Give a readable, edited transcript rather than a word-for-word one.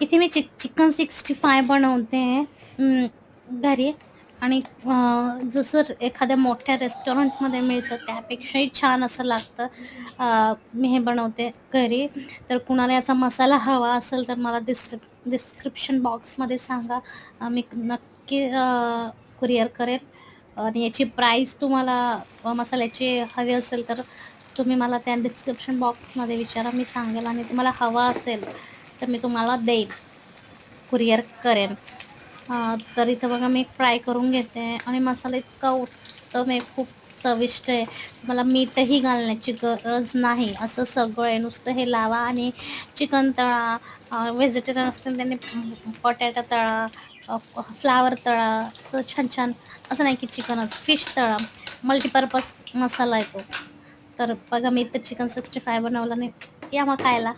इथे मी चिकन 65 बनवते घरी. आणि जसं एखाद्या मोठ्या रेस्टॉरंटमध्ये मिळतं त्यापेक्षाही छान असं लागतं. मी हे बनवते घरी. तर कुणाला याचा मसाला हवा असेल तर मला डिस्क्रिप्शन बॉक्समध्ये सांगा. मी नक्की कुरिअर करेल. आणि याची प्राईस तुम्हाला मसाल्याची हवी असेल तर तुम्ही मला त्या डिस्क्रिप्शन बॉक्समध्ये विचारा, मी सांगेल. आणि तुम्हाला हवा असेल तर मी तुम्हाला देईन, कुरिअर करेन. तर इथं बघा मी फ्राय करून घेते आणि मसाला इतका उत्तम आहे, खूप चविष्ट आहे. मला मीठही घालण्याची गरज नाही. असं सगळं आहे. नुसतं हे लावा आणि चिकन तळा. व्हेजिटेरियन असतील त्यांनी बटाटा तळा, फ्लावर तळा, असं छान छान. असं नाही की चिकनच, फिश तळा. मल्टीपर्पज मसाला आहे तो. तर बघा मी इथं चिकन 65 बनवलं नाही, या मग खायला.